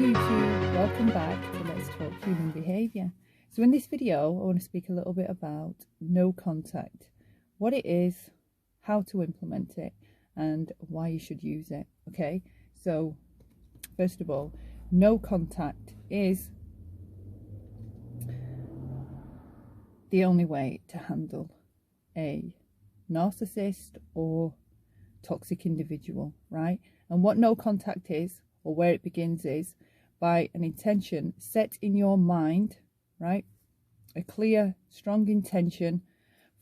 YouTube, welcome back to Let's Talk Human Behaviour. So in this video I want to speak a little bit about no contact, what it is, how to implement it and why you should use it. Okay, so first of all, no contact is the only way to handle a narcissist or toxic individual, right? And what no contact is, or where it begins, is by an intention set in your mind, right? A clear, strong intention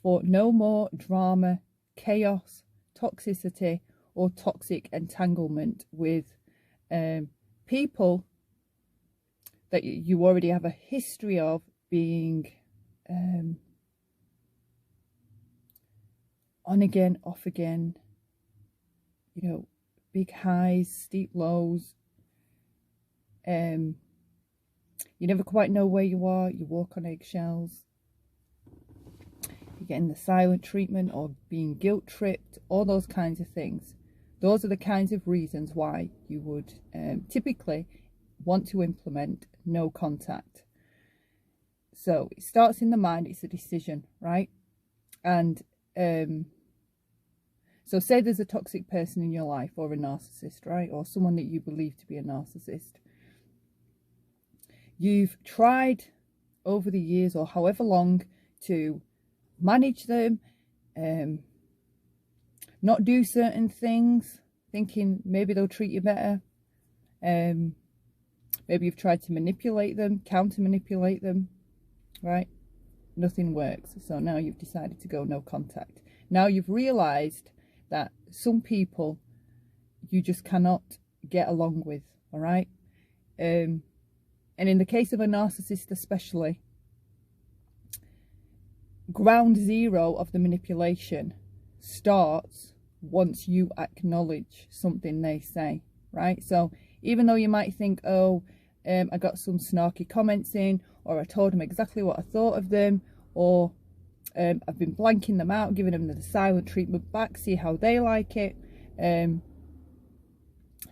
for no more drama, chaos, toxicity, or toxic entanglement with people that you already have a history of being on again, off again, you know, big highs, steep lows. You never quite know where you are. You walk on eggshells. You're getting the silent treatment or being guilt tripped, all those kinds of things. Those are the kinds of reasons why you would typically want to implement no contact. So it starts in the mind. It's a decision, right? And so say there's a toxic person in your life, or a narcissist, right? Or someone that you believe to be a narcissist. You've tried over the years or however long to manage them, not do certain things, thinking maybe they'll treat you better. Maybe you've tried to manipulate them, counter manipulate them, right? Nothing works. So now you've decided to go no contact. Now you've realized that some people you just cannot get along with, all right? And in the case of a narcissist especially, ground zero of the manipulation starts once you acknowledge something they say, right? So even though you might think, oh, I got some snarky comments in, or I told them exactly what I thought of them, or I've been blanking them out, giving them the silent treatment back, see how they like it.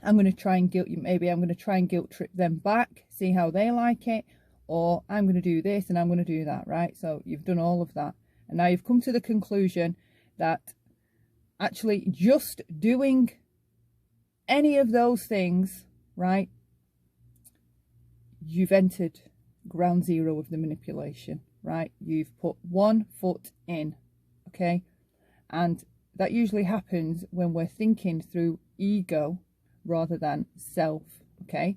I'm going to try and guilt you. Maybe I'm going to try and guilt trip them back, see how they like it. Or I'm going to do this and I'm going to do that, right? So you've done all of that. And now you've come to the conclusion that actually just doing any of those things, right, you've entered ground zero of the manipulation. Right, you've put one foot in, okay? And that usually happens when we're thinking through ego rather than self, okay?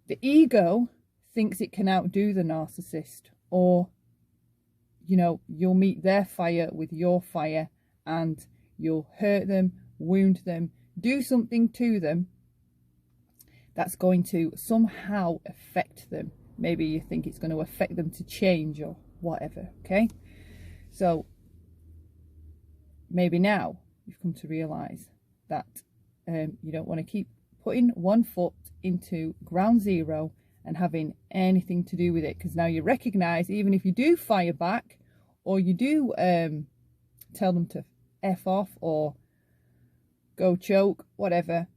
The ego thinks it can outdo the narcissist, or, you know, you'll meet their fire with your fire and you'll hurt them, wound them, do something to them that's going to somehow affect them. Maybe you think it's going to affect them to change or whatever, okay? So maybe now you've come to realise that you don't want to keep putting one foot into ground zero and having anything to do with it, because now you recognise, even if you do fire back, or you do tell them to F off or go choke, whatever,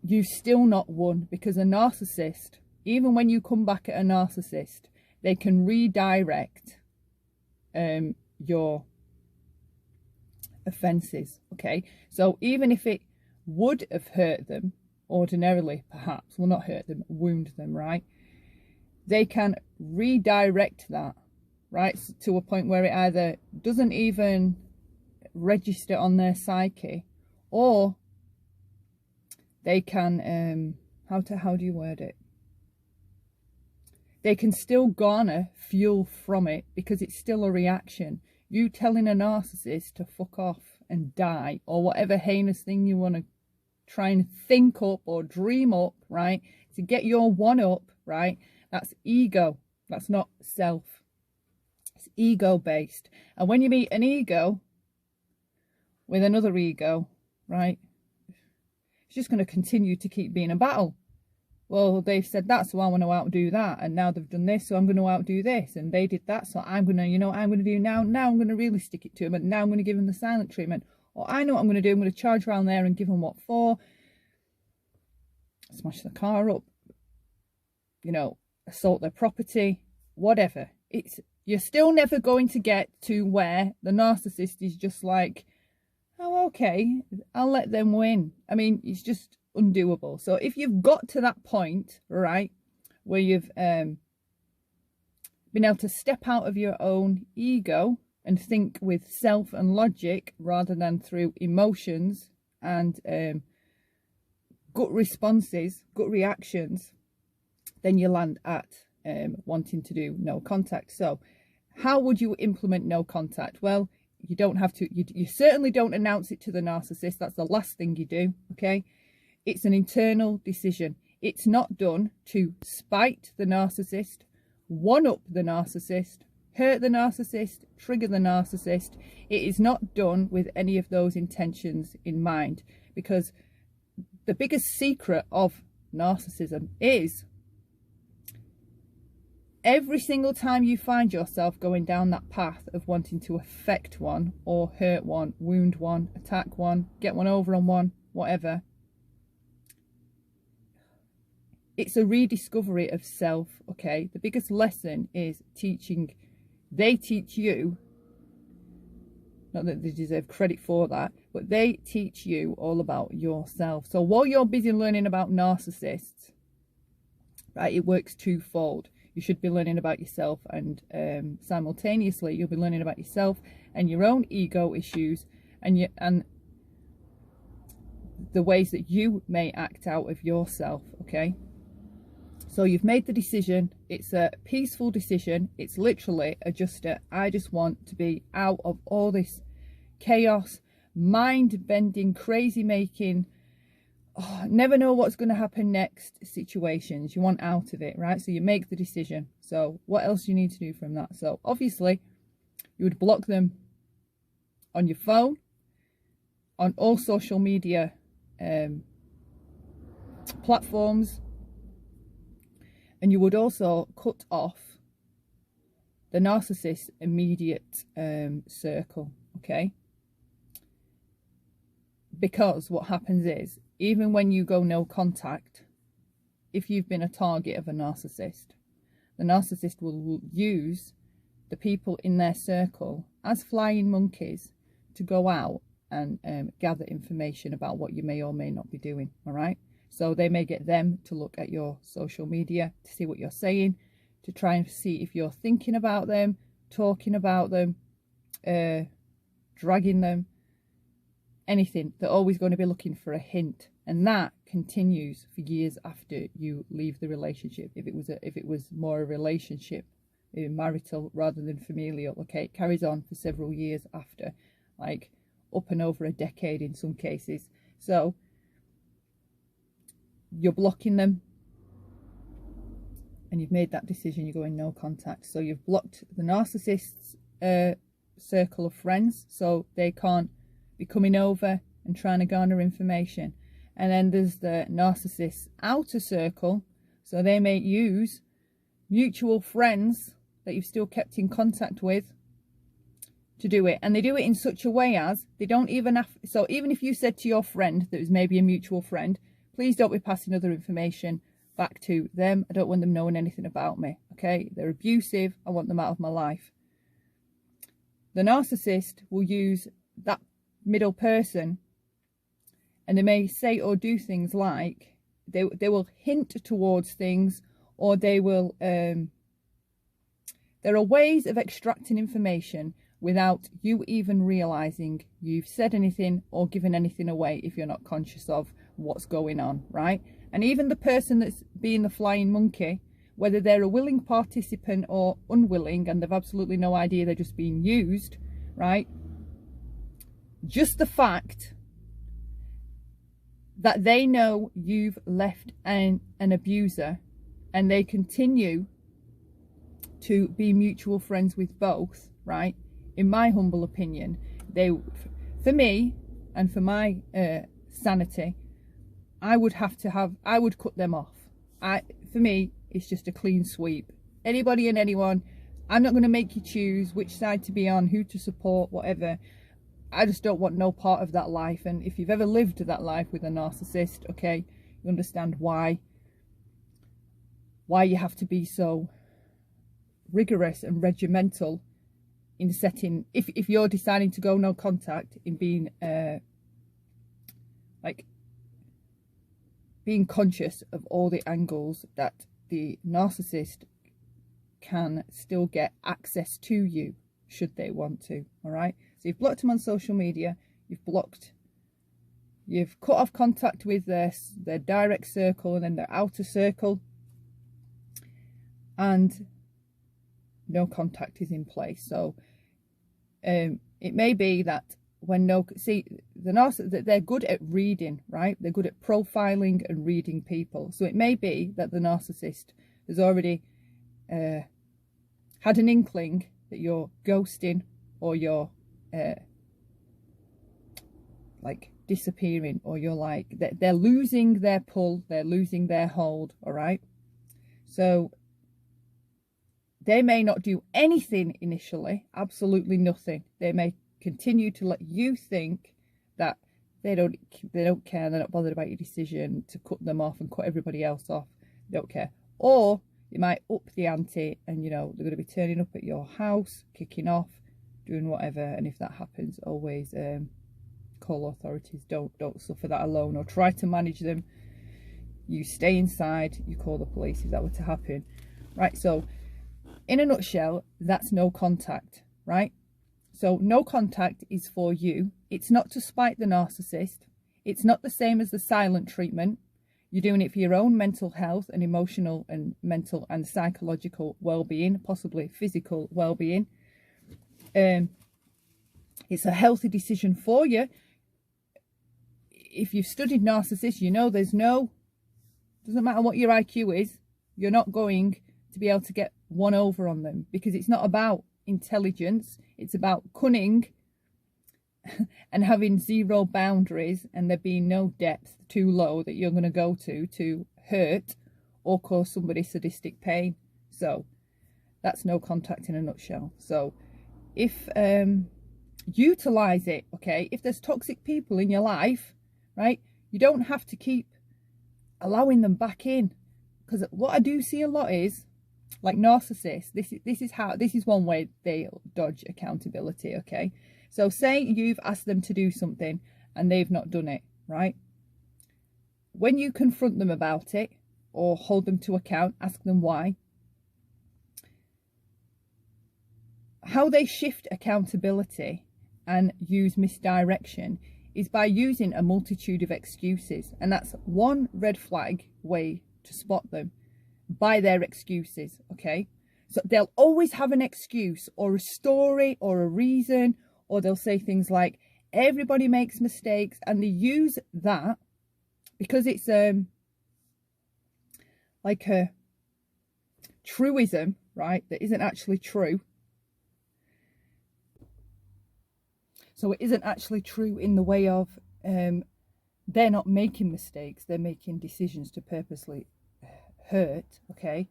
you've still not won, because a narcissist, even when you come back at a narcissist, they can redirect your offences, okay? So even if it would have hurt them ordinarily, perhaps, well, not hurt them, wound them, right? They can redirect that, right, to a point where it either doesn't even register on their psyche, or they can, how do you word it? They can still garner fuel from it, because it's still a reaction. You telling a narcissist to fuck off and die, or whatever heinous thing you want to try and think up or dream up, right, to get your one up, right, that's ego. That's not self. It's ego based. And when you meet an ego with another ego, right, it's just going to continue to keep being a battle. Well, they've said that, so I want to outdo that. And now they've done this, so I'm going to outdo this. And they did that, so I'm going to, you know what I'm going to do now? Now I'm going to really stick it to them. And now I'm going to give them the silent treatment. Or I know what I'm going to do. I'm going to charge around there and give them what for. smash the car up, you know, assault their property, whatever. You're still never going to get to where the narcissist is just like, oh, okay, I'll let them win. I mean, it's just undoable. So if you've got to that point, right, where you've been able to step out of your own ego and think with self and logic rather than through emotions and gut responses, gut reactions, then you land at wanting to do no contact. So how would you implement no contact? Well, you don't have to, you certainly don't announce it to the narcissist. That's the last thing you do, okay? It's an internal decision. It's not done to spite the narcissist, one-up the narcissist, hurt the narcissist, trigger the narcissist. It is not done with any of those intentions in mind, because the biggest secret of narcissism is every single time you find yourself going down that path of wanting to affect one or hurt one, wound one, attack one, get one over on one, whatever, it's a rediscovery of self, okay? The biggest lesson is teaching. They teach you, not that they deserve credit for that, but they teach you all about yourself. So while you're busy learning about narcissists, right, it works twofold. You should be learning about yourself, and simultaneously you'll be learning about yourself and your own ego issues and the ways that you may act out of yourself, okay? So you've made the decision. It's a peaceful decision. It's literally I just want to be out of all this chaos, mind-bending, crazy-making, never know what's going to happen next situations. You want out of it, right? So you make the decision. So what else do you need to do from that? So obviously you would block them on your phone, on all social media platforms, and you would also cut off the narcissist's immediate circle, okay? Because what happens is, even when you go no contact, if you've been a target of a narcissist, the narcissist will use the people in their circle as flying monkeys to go out and gather information about what you may or may not be doing, all right? So they may get them to look at your social media to see what you're saying, to try and see if you're thinking about them, talking about them, dragging them, anything. They're always going to be looking for a hint, and that continues for years after you leave the relationship. If it was more a relationship, marital rather than familial, okay, it carries on for several years after, like up and over a decade in some cases. So you're blocking them, and you've made that decision. You're going no contact. So you've blocked the narcissist's circle of friends, so they can't be coming over and trying to garner information. And then there's the narcissist's outer circle, so they may use mutual friends that you've still kept in contact with to do it. And they do it in such a way as they don't even have, so even if you said to your friend that was maybe a mutual friend, please don't be passing other information back to them. I don't want them knowing anything about me, okay? They're abusive. I want them out of my life. The narcissist will use that middle person, and they may say or do things like they will hint towards things, or they will there are ways of extracting information without you even realizing you've said anything or given anything away, if you're not conscious of what's going on, right? And even the person that's being the flying monkey, whether they're a willing participant or unwilling and they've absolutely no idea, they're just being used, right? Just the fact that they know you've left an abuser and they continue to be mutual friends with both, right? In my humble opinion, for me and for my sanity, I would cut them off. For me, it's just a clean sweep. Anybody and anyone, I'm not going to make you choose which side to be on, who to support, whatever. I just don't want no part of that life. And if you've ever lived that life with a narcissist, okay, You understand why you have to be so rigorous and regimental in setting, if you're deciding to go no contact, in being being conscious of all the angles that the narcissist can still get access to you should they want to. All right, so you've blocked them on social media, you've cut off contact with their direct circle and then their outer circle, and no contact is in place. So it may be that when they're good at reading, right? They're good at profiling and reading people. So it may be that the narcissist has already had an inkling that you're ghosting or you're disappearing, or you're they're losing their pull, they're losing their hold. All right, so they may not do anything initially, absolutely nothing. They may continue to let you think that they don't care, they're not bothered about your decision to cut them off and cut everybody else off. They don't care. Or they might up the ante and, they're going to be turning up at your house, kicking off, doing whatever. And if that happens, always call authorities. Don't suffer that alone, or try to manage them. You stay inside, you call the police if that were to happen. Right, so in a nutshell, that's no contact, right? So no contact is for you. It's not to spite the narcissist. It's not the same as the silent treatment. You're doing it for your own mental health and emotional and mental and psychological well-being, possibly physical well-being. It's a healthy decision for you. If you've studied narcissists, doesn't matter what your IQ is, you're not going to be able to get one over on them, because it's not about intelligence, it's about cunning and having zero boundaries, and there being no depth too low that you're going to go to hurt or cause somebody sadistic pain. So that's no contact in a nutshell. So if utilize it, okay? If there's toxic people in your life, right, you don't have to keep allowing them back in, because what I do see a lot is, like narcissists, this is one way they dodge accountability, okay? So say you've asked them to do something and they've not done it, right? When you confront them about it or hold them to account, ask them why, how they shift accountability and use misdirection is by using a multitude of excuses. And that's one red flag way to spot them, by their excuses, okay? So they'll always have an excuse or a story or a reason, or they'll say things like, everybody makes mistakes, and they use that because it's like a truism, right, that isn't actually true. So it isn't actually true in the way of they're not making mistakes, they're making decisions to purposely hurt, okay?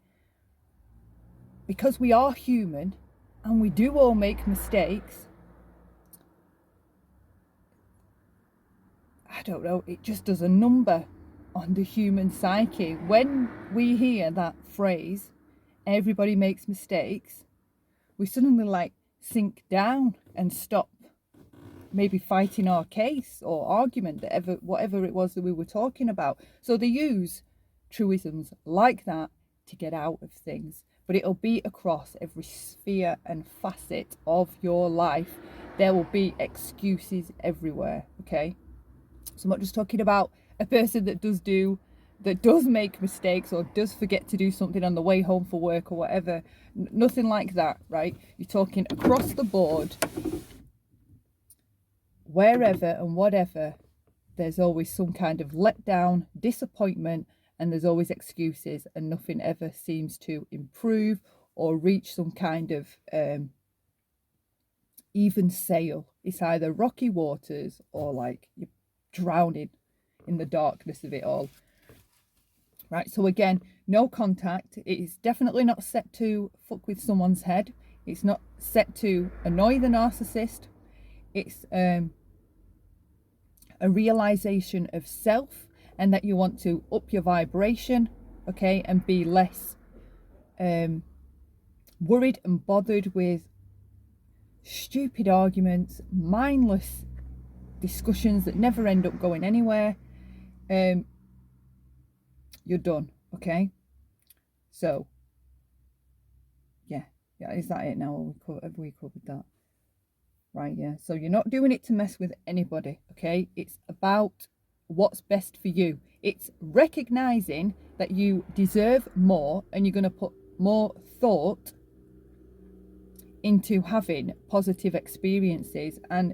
Because we are human and we do all make mistakes, I don't know, it just does a number on the human psyche. When we hear that phrase, everybody makes mistakes, we suddenly sink down and stop maybe fighting our case or argument, whatever it was that we were talking about. So they use truisms like that to get out of things, but it'll be across every sphere and facet of your life. There will be excuses everywhere, okay? So I'm not just talking about a person that does make mistakes or does forget to do something on the way home for work or whatever. Nothing like that, right? You're talking across the board, wherever and whatever. There's always some kind of letdown, disappointment, and there's always excuses, and nothing ever seems to improve or reach some kind of even sail. It's either rocky waters or you're drowning in the darkness of it all. Right, so again, no contact. It is definitely not set to fuck with someone's head. It's not set to annoy the narcissist. It's a realization of self and that you want to up your vibration, okay, and be less worried and bothered with stupid arguments, mindless discussions that never end up going anywhere, you're done, okay? So yeah, is that it now? Have we covered that? Right, yeah. So you're not doing it to mess with anybody, okay? It's about what's best for you. It's recognizing that you deserve more, and you're going to put more thought into having positive experiences and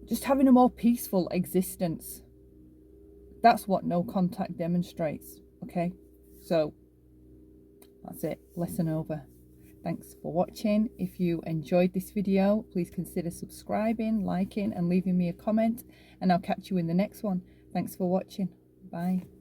just having a more peaceful existence. That's what no contact demonstrates, okay? So that's it. Lesson over. Thanks for watching. If you enjoyed this video, please consider subscribing, liking, and leaving me a comment, and I'll catch you in the next one. Thanks for watching. Bye.